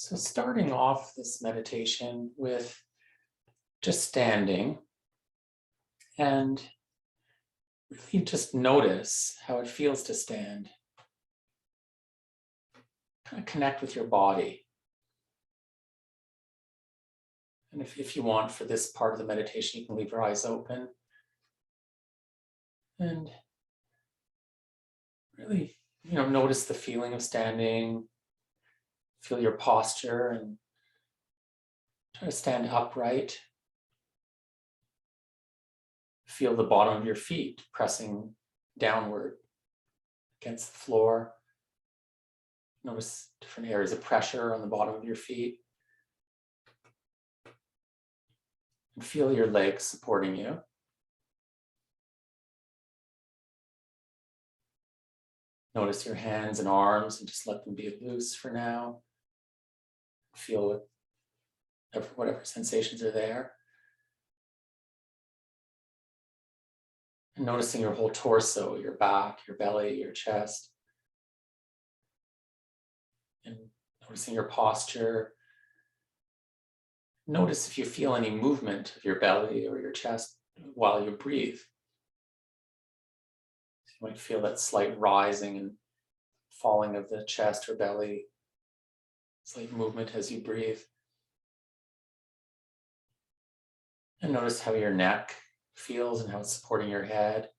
So starting off this meditation with just standing and really just notice how it feels to stand. Kind of connect with your body. And if you want for this part of the meditation, you can leave your eyes open. And really, notice the feeling of standing, feel your posture, and try to stand upright. Feel the bottom of your feet pressing downward against the floor. Notice different areas of pressure on the bottom of your feet. And feel your legs supporting you. Notice your hands and arms and just let them be loose for now. Feel whatever sensations are there. And noticing your whole torso, your back, your belly, your chest. And noticing your posture. Notice if you feel any movement of your belly or your chest while you breathe. So you might feel that slight rising and falling of the chest or belly, slight movement as you breathe. And notice how your neck feels and how it's supporting your head.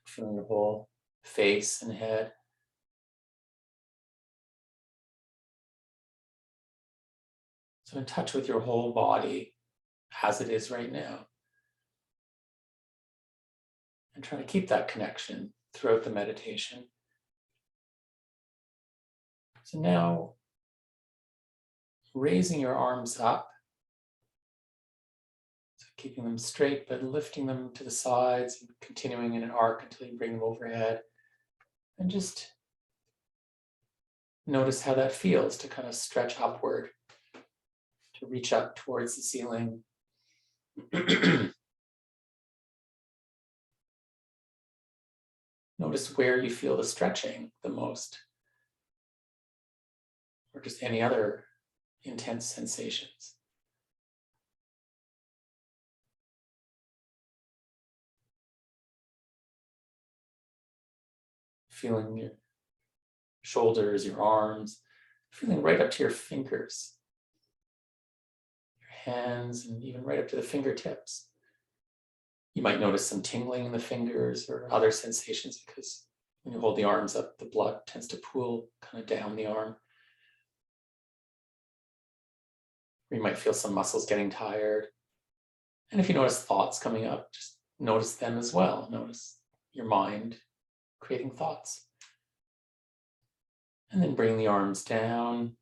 Feeling your whole face and head. So in touch with your whole body as it is right now. And try to keep that connection throughout the meditation. So now, raising your arms up, so keeping them straight, but lifting them to the sides, and continuing in an arc until you bring them overhead. And just notice how that feels to kind of stretch upward, to reach up towards the ceiling. Notice where you feel the stretching the most, or just any other intense sensations. Feeling your shoulders, your arms, feeling right up to your fingers, your hands, and even right up to the fingertips. You might notice some tingling in the fingers or other sensations because when you hold the arms up, the blood tends to pool kind of down the arm. Or you might feel some muscles getting tired. And if you notice thoughts coming up, just notice them as well. Notice your mind creating thoughts. And then bring the arms down,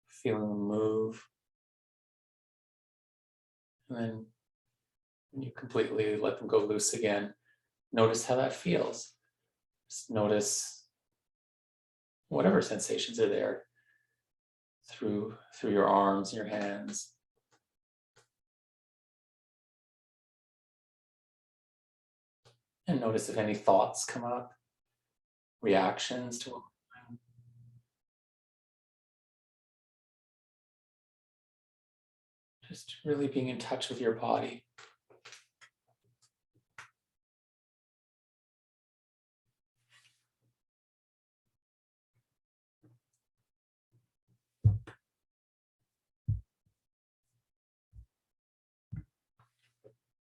feeling them move. And then when you completely let them go loose again, notice how that feels. Just notice whatever sensations are there through your arms, your hands. And notice if any thoughts come up, reactions to what we're doing. Just really being in touch with your body.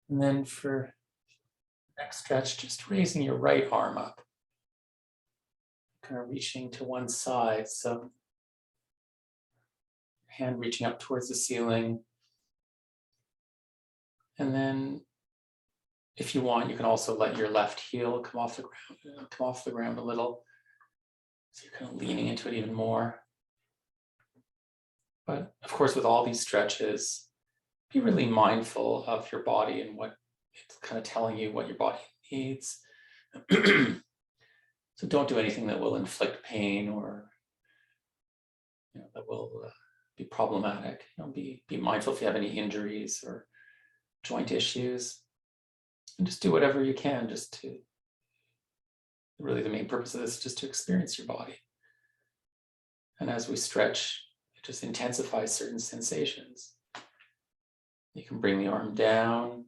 And then for the next stretch, just raising your right arm up. Kind of reaching to one side. So your hand reaching up towards the ceiling. And then if you want, you can also let your left heel come off the ground a little. So you're kind of leaning into it even more. But of course, with all these stretches, be really mindful of your body and what it's kind of telling you what your body needs. So don't do anything that will inflict pain or that will be problematic. Be mindful if you have any injuries or joint issues, and just do whatever you can. Just to really, the main purpose of this is just to experience your body. And as we stretch, it just intensifies certain sensations. You can bring the arm down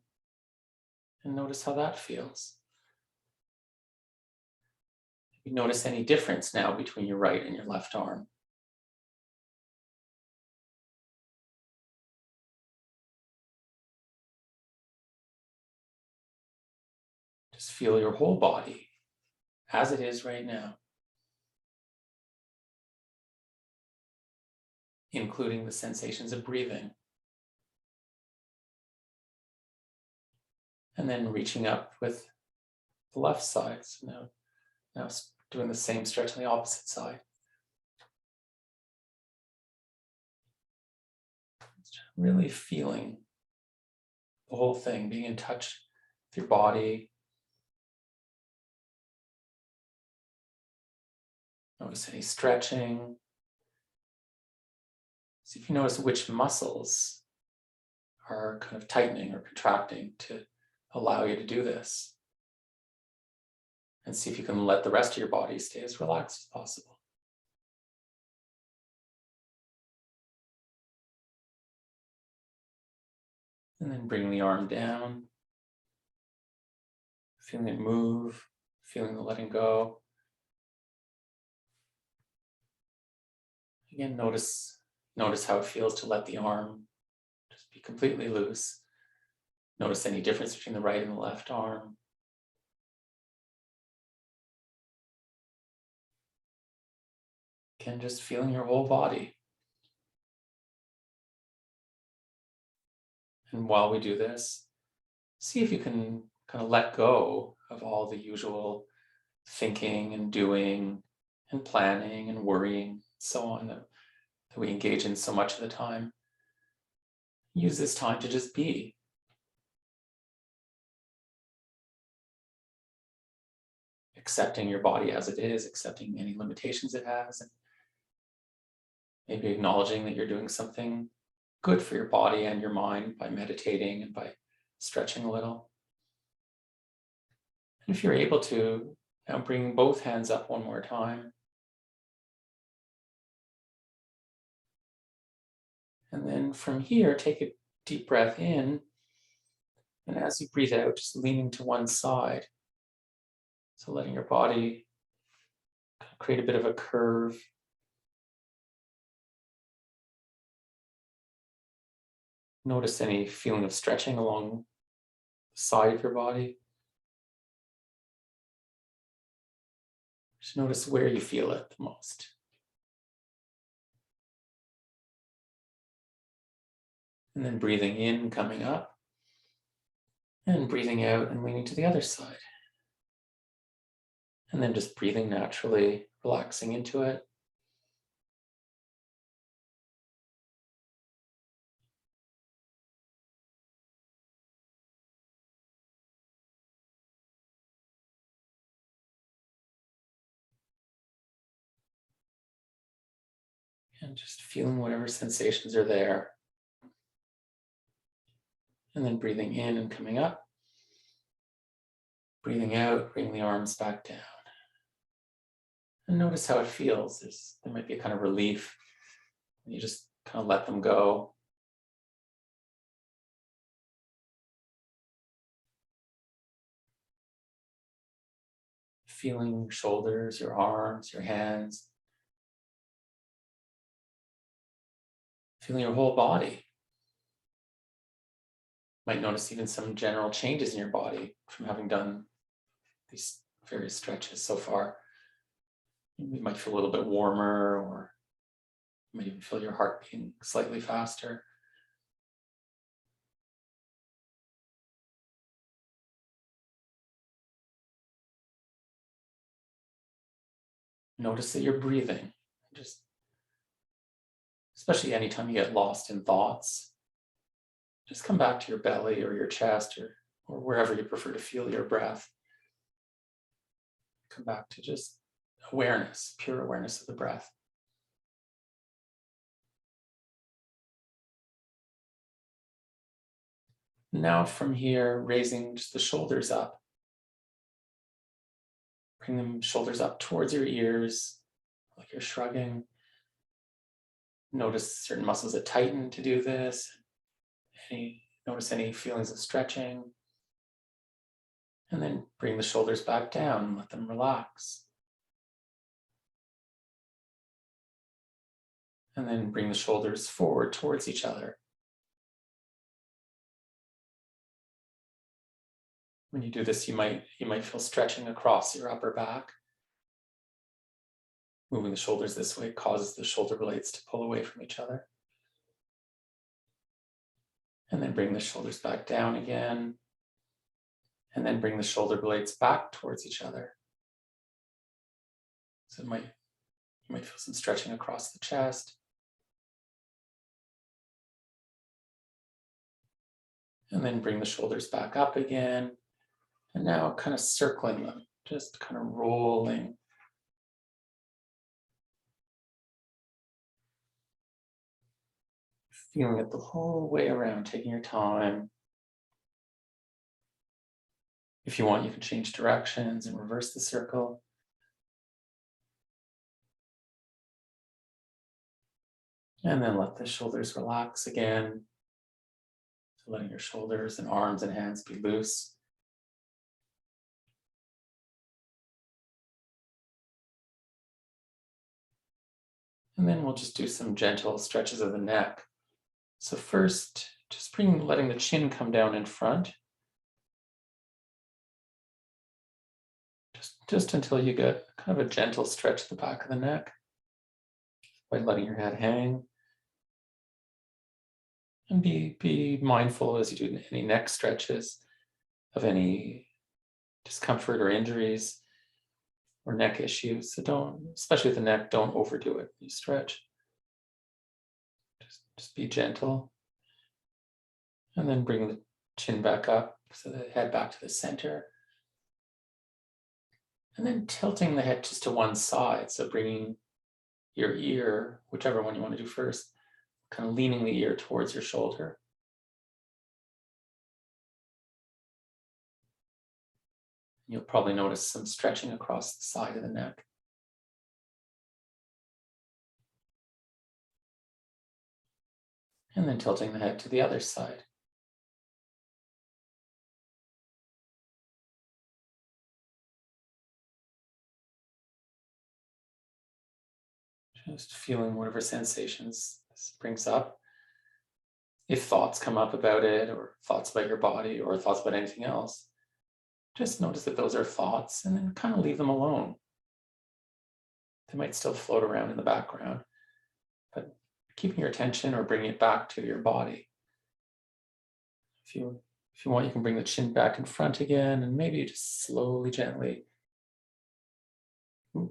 and notice how that feels. You notice any difference now between your right and your left arm. Just feel your whole body as it is right now, including the sensations of breathing. And then reaching up with the left side. So now doing the same stretch on the opposite side. Just really feeling the whole thing, being in touch with your body. Notice any stretching. See if you notice which muscles are kind of tightening or contracting to allow you to do this. And see if you can let the rest of your body stay as relaxed as possible. And then bring the arm down, feeling it move, feeling the letting go. Again, notice how it feels to let the arm just be completely loose. Notice any difference between the right and the left arm. Again, just feeling your whole body. And while we do this, see if you can kind of let go of all the usual thinking and doing and planning and worrying, so on, that we engage in so much of the time. Use this time to just be. Accepting your body as it is, accepting any limitations it has, and maybe acknowledging that you're doing something good for your body and your mind by meditating and by stretching a little. And if you're able to, now bring both hands up one more time. And then from here, take a deep breath in. And as you breathe out, just leaning to one side. So letting your body create a bit of a curve. Notice any feeling of stretching along the side of your body. Just notice where you feel it the most. And then breathing in, coming up. And breathing out and leaning to the other side. And then just breathing naturally, relaxing into it. And just feeling whatever sensations are there. And then breathing in and coming up. Breathing out, bring the arms back down. And notice how it feels. There might be a kind of relief when you just kind of let them go. Feeling your shoulders, your arms, your hands. Feeling your whole body. Might notice even some general changes in your body from having done these various stretches so far. You might feel a little bit warmer, or you might even feel your heart beating slightly faster. Notice that you're breathing. Just, especially anytime you get lost in thoughts, just come back to your belly or your chest or wherever you prefer to feel your breath. Come back to just awareness, pure awareness of the breath. Now from here, raising just the shoulders up. Bring them shoulders up towards your ears, like you're shrugging. Notice certain muscles that tighten to do this. Notice any feelings of stretching. And then bring the shoulders back down and let them relax. And then bring the shoulders forward towards each other. When you do this, you might feel stretching across your upper back. Moving the shoulders this way causes the shoulder blades to pull away from each other. And then bring the shoulders back down again. And then bring the shoulder blades back towards each other. So you might feel some stretching across the chest. And then bring the shoulders back up again. And now kind of circling them, just kind of rolling. Feeling it the whole way around, taking your time. If you want, you can change directions and reverse the circle. And then let the shoulders relax again. So letting your shoulders and arms and hands be loose. And then we'll just do some gentle stretches of the neck. So first, just letting the chin come down in front. Just until you get kind of a gentle stretch at the back of the neck by letting your head hang. And be mindful as you do any neck stretches of any discomfort or injuries or neck issues. So don't, especially with the neck, don't overdo it. You stretch. Just be gentle. And then bring the chin back up, so the head back to the center. And then tilting the head just to one side. So bringing your ear, whichever one you want to do first, kind of leaning the ear towards your shoulder. You'll probably notice some stretching across the side of the neck. And then tilting the head to the other side. Just feeling whatever sensations this brings up. If thoughts come up about it, or thoughts about your body, or thoughts about anything else, just notice that those are thoughts and then kind of leave them alone. They might still float around in the background, but keeping your attention or bringing it back to your body. If you want, you can bring the chin back in front again, and maybe just slowly, gently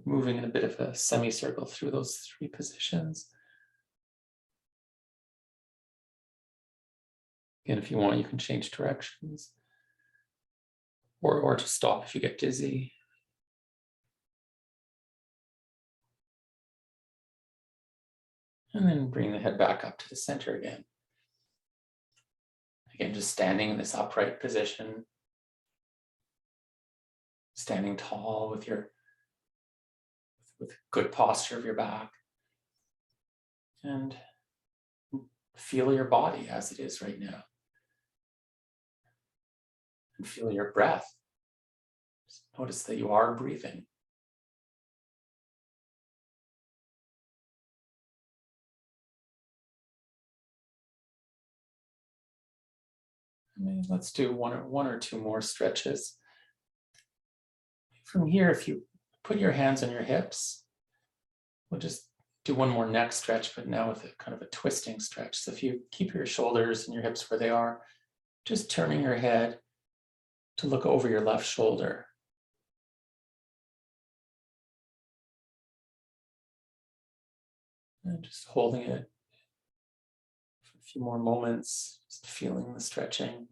moving in a bit of a semicircle through those three positions. Again, if you want, you can change directions, or just stop if you get dizzy. And then bring the head back up to the center again. Again, just standing in this upright position, standing tall with good posture of your back, and feel your body as it is right now, and feel your breath. Just notice that you are breathing. Let's do one or two more stretches. From here, if you put your hands on your hips, we'll just do one more neck stretch, but now with a kind of a twisting stretch. So if you keep your shoulders and your hips where they are, just turning your head to look over your left shoulder. And just holding it for a few more moments, just feeling the stretching.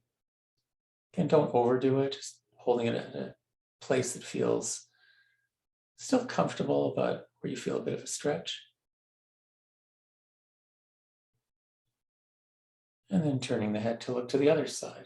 Again, don't overdo it, just holding it at a place that feels still comfortable, but where you feel a bit of a stretch. And then turning the head to look to the other side.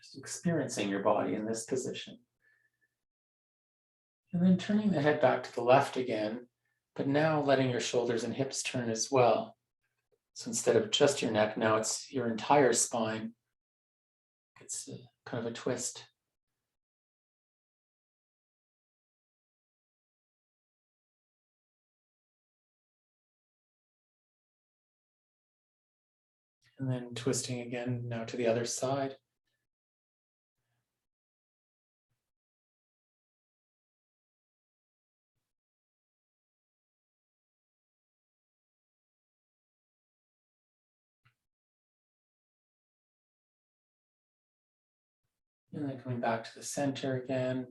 Just experiencing your body in this position. And then turning the head back to the left again, but now letting your shoulders and hips turn as well. So instead of just your neck, now it's your entire spine. It's kind of a twist. And then twisting again now to the other side. And then coming back to the center again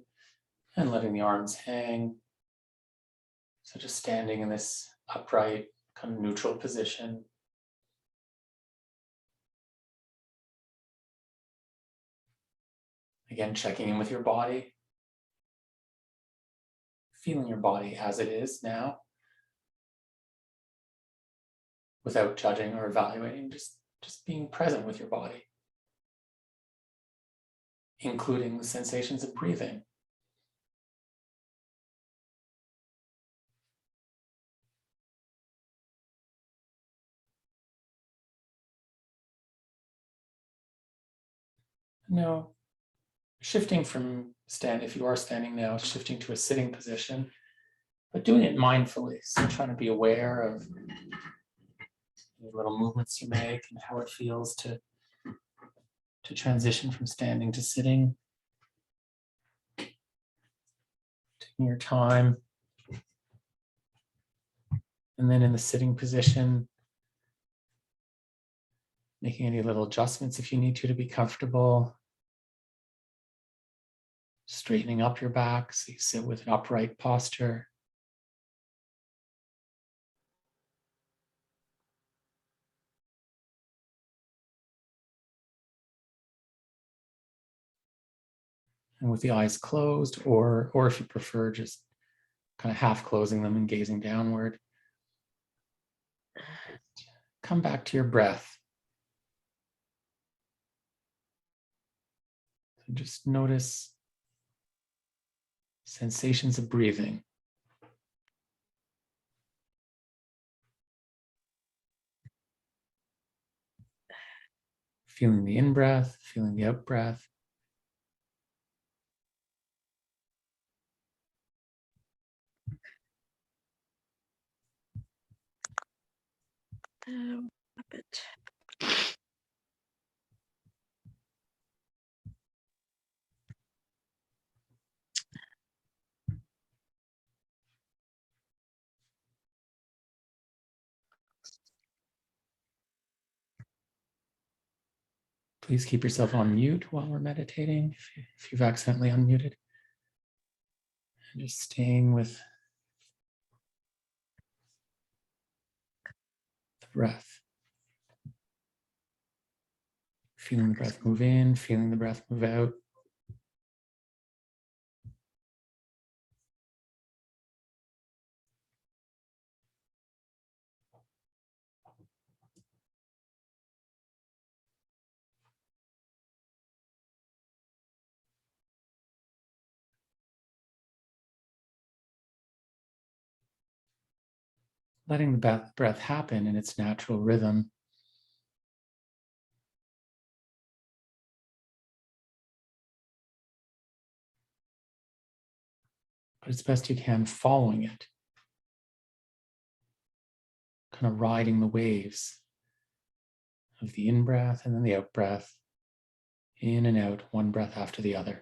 and letting the arms hang. So just standing in this upright, kind of neutral position. Again, checking in with your body. Feeling your body as it is now. Without judging or evaluating, just being present with your body. Including the sensations of breathing. Now, shifting from if you are standing now, shifting to a sitting position, but doing it mindfully. So trying to be aware of the little movements you make and how it feels to transition from standing to sitting. Taking your time. And then in the sitting position, making any little adjustments if you need to be comfortable. Straightening up your back so you sit with an upright posture. And with the eyes closed, or if you prefer, just kind of half closing them and gazing downward. Come back to your breath. And just notice sensations of breathing. Feeling the in-breath, feeling the out-breath. A bit. Please keep yourself on mute while we're meditating, if you've accidentally unmuted. And just staying with the breath. Feeling the breath move in, feeling the breath move out. Letting the breath happen in its natural rhythm. But as best you can, following it. Kind of riding the waves of the in-breath and then the out-breath. In and out, one breath after the other.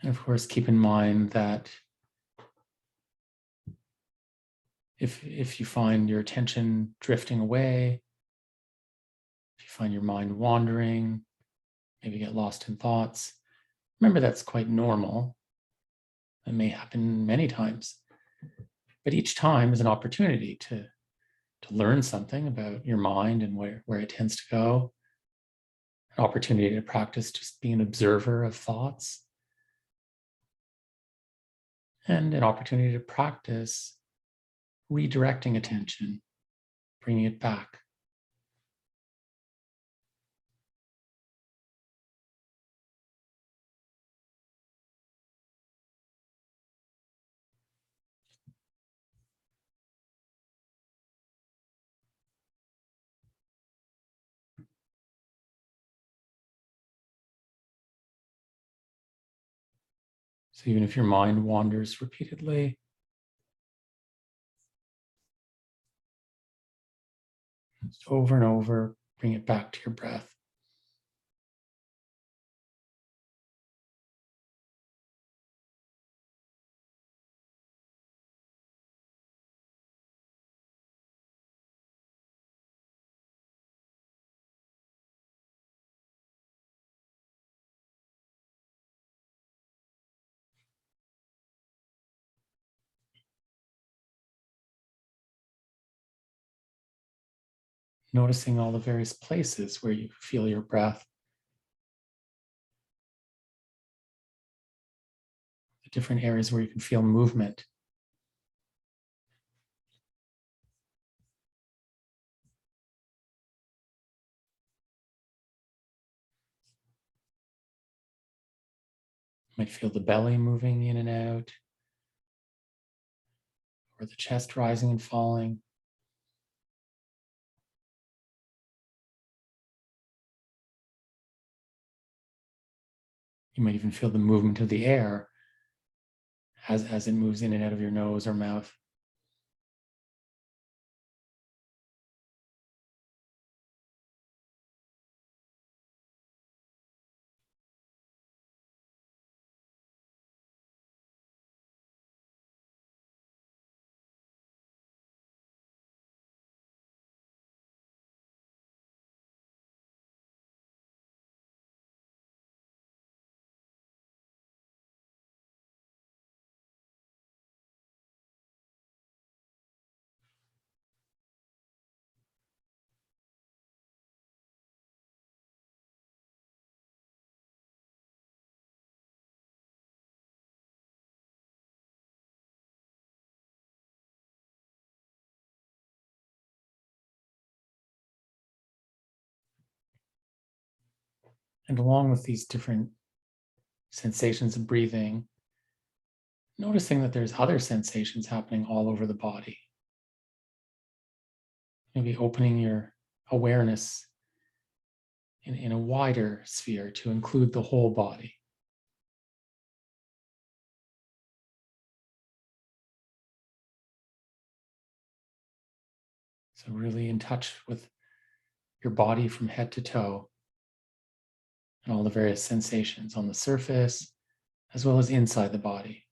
And of course, keep in mind that if you find your attention drifting away, if you find your mind wandering, maybe get lost in thoughts, remember that's quite normal. It may happen many times. But each time is an opportunity to learn something about your mind and where it tends to go. an opportunity to practice just being an observer of thoughts, and an opportunity to practice redirecting attention, bringing it back. So even if your mind wanders repeatedly, just over and over, bring it back to your breath. Noticing all the various places where you feel your breath, the different areas where you can feel movement. You might feel the belly moving in and out, or the chest rising and falling. You might even feel the movement of the air as it moves in and out of your nose or mouth. And along with these different sensations of breathing, noticing that there's other sensations happening all over the body. Maybe opening your awareness in a wider sphere to include the whole body. So really in touch with your body from head to toe and all the various sensations on the surface as well as inside the body.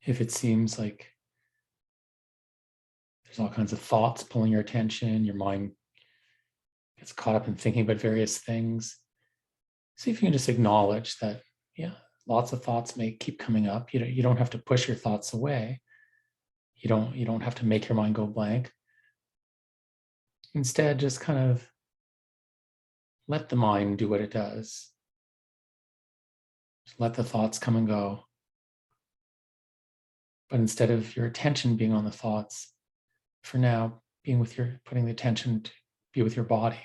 If it seems like there's all kinds of thoughts pulling your attention, your mind gets caught up in thinking about various things, see if you can just acknowledge that, yeah, lots of thoughts may keep coming up. You don't have to push your thoughts away. You don't have to make your mind go blank. Instead, just kind of let the mind do what it does. Just let the thoughts come and go. But instead of your attention being on the thoughts, for now, putting the attention to be with your body.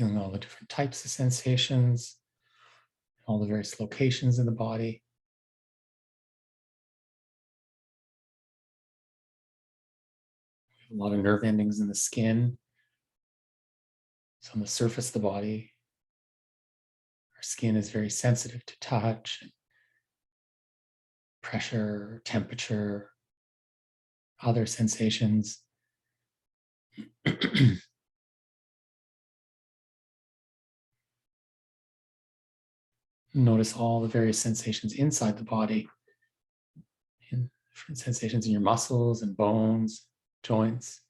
feeling all the different types of sensations, all the various locations in the body. A lot of nerve endings in the skin. So on the surface of the body, our skin is very sensitive to touch, pressure, temperature, other sensations. Notice all the various sensations inside the body, different sensations in your muscles and bones, joints,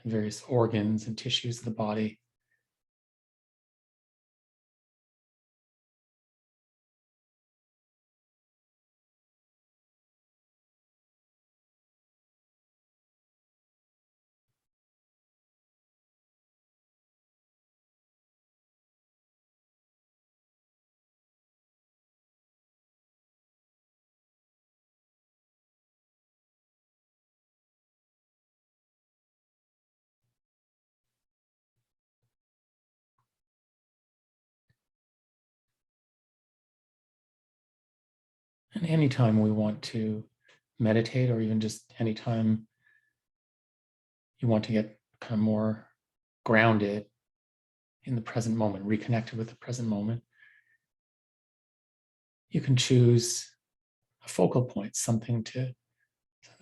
and various organs and tissues of the body. And anytime we want to meditate, or even just anytime you want to get kind of more grounded in the present moment, reconnected with the present moment, you can choose a focal point, something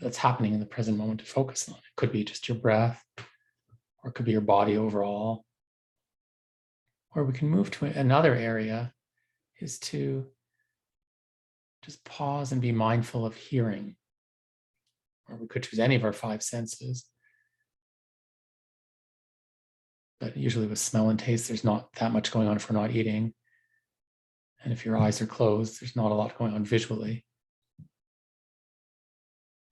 that's happening in the present moment to focus on. It could be just your breath, or it could be your body overall. Or we can move to another area, is to just pause and be mindful of hearing. Or we could choose any of our five senses. But usually with smell and taste, there's not that much going on if we're not eating. And if your eyes are closed, there's not a lot going on visually.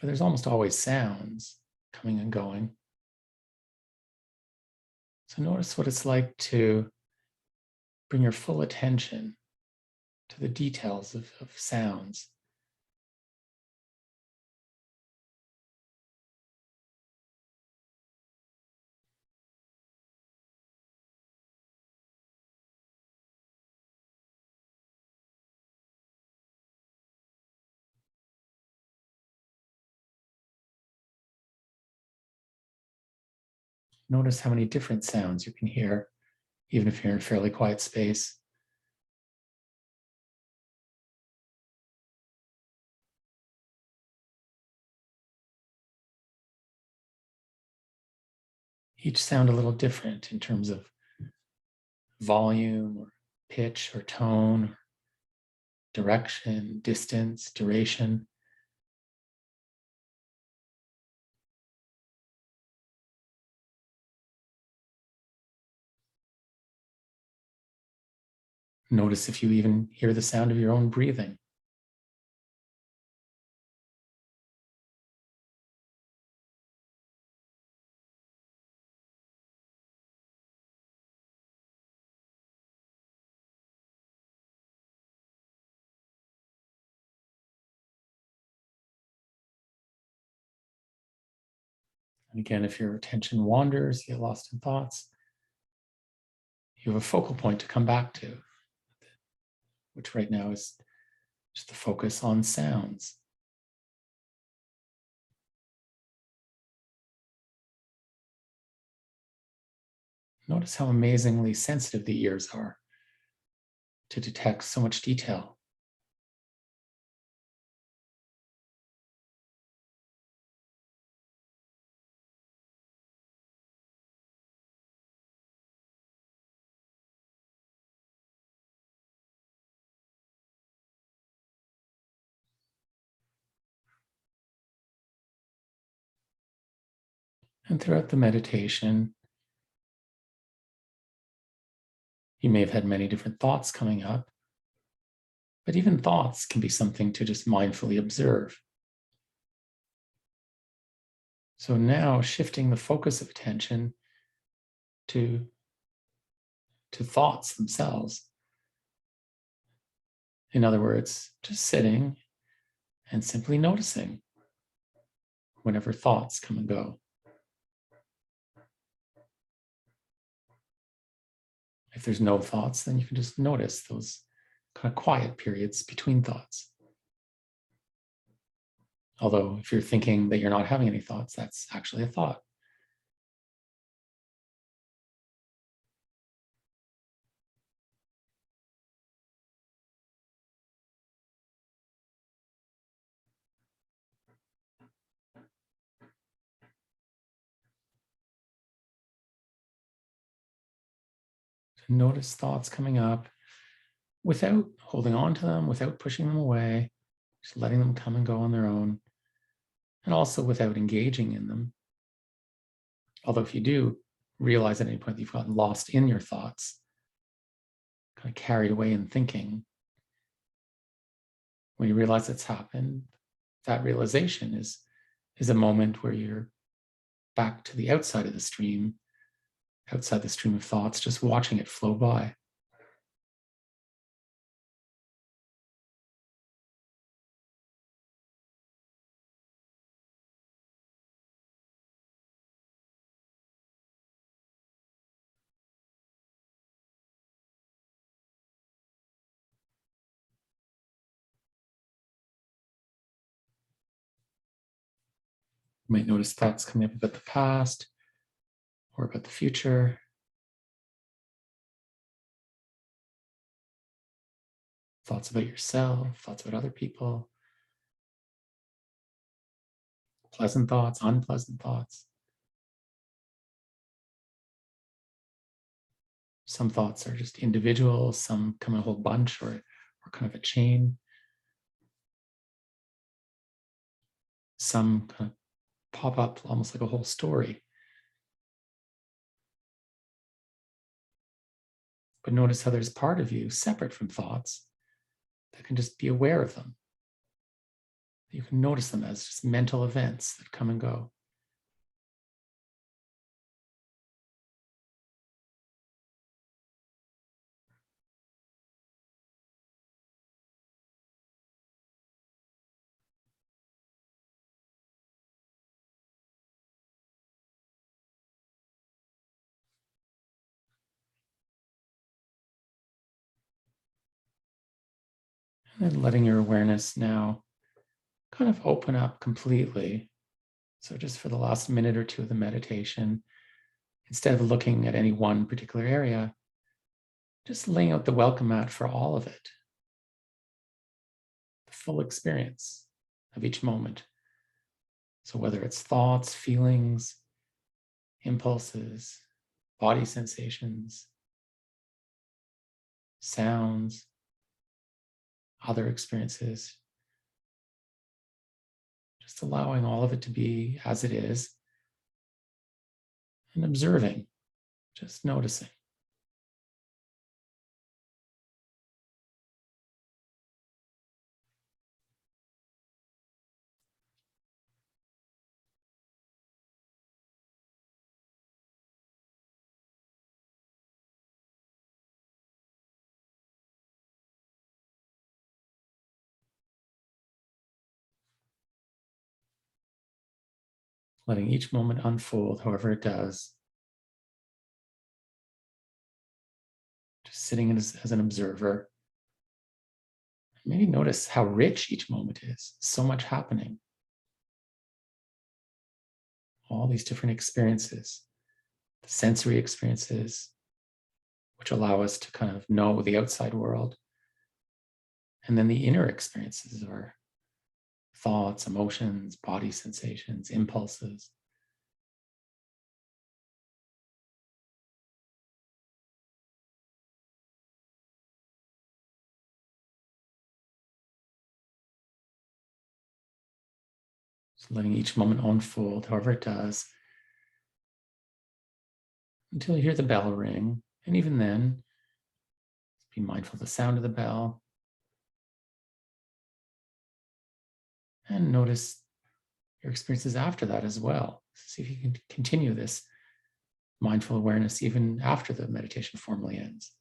But there's almost always sounds coming and going. So notice what it's like to bring your full attention to the details of sounds. Notice how many different sounds you can hear, even if you're in a fairly quiet space. Each sound a little different in terms of volume or pitch or tone, or direction, distance, duration. Notice if you even hear the sound of your own breathing. And again, if your attention wanders, you get lost in thoughts, you have a focal point to come back to, which right now is just the focus on sounds. Notice how amazingly sensitive the ears are to detect so much detail. And throughout the meditation, you may have had many different thoughts coming up, but even thoughts can be something to just mindfully observe. So now shifting the focus of attention to thoughts themselves. In other words, just sitting and simply noticing whenever thoughts come and go. If there's no thoughts, then you can just notice those kind of quiet periods between thoughts. Although if you're thinking that you're not having any thoughts, that's actually a thought. So notice thoughts coming up without holding on to them, without pushing them away, just letting them come and go on their own, and also without engaging in them. Although if you do realize at any point that you've gotten lost in your thoughts, kind of carried away in thinking, when you realize it's happened, that realization is a moment where you're back to the outside of the stream, outside the stream of thoughts, just watching it flow by. You might notice thoughts coming up about the past or about the future. Thoughts about yourself, thoughts about other people, pleasant thoughts, unpleasant thoughts. Some thoughts are just individual, some come in a whole bunch or kind of a chain. Some kind of pop up almost like a whole story. But notice how there's part of you separate from thoughts that can just be aware of them. You can notice them as just mental events that come and go. And then letting your awareness now kind of open up completely. So just for the last minute or two of the meditation, instead of looking at any one particular area, just laying out the welcome mat for all of it. The full experience of each moment. So whether it's thoughts, feelings, impulses, body sensations, sounds, other experiences, just allowing all of it to be as it is and observing, just noticing. Letting each moment unfold however it does. Just sitting as an observer. Maybe notice how rich each moment is. So much happening. All these different experiences, the sensory experiences, which allow us to kind of know the outside world. And then the inner experiences are thoughts, emotions, body sensations, impulses. So letting each moment unfold, however it does, until you hear the bell ring. And even then, be mindful of the sound of the bell. And notice your experiences after that as well. See if you can continue this mindful awareness even after the meditation formally ends.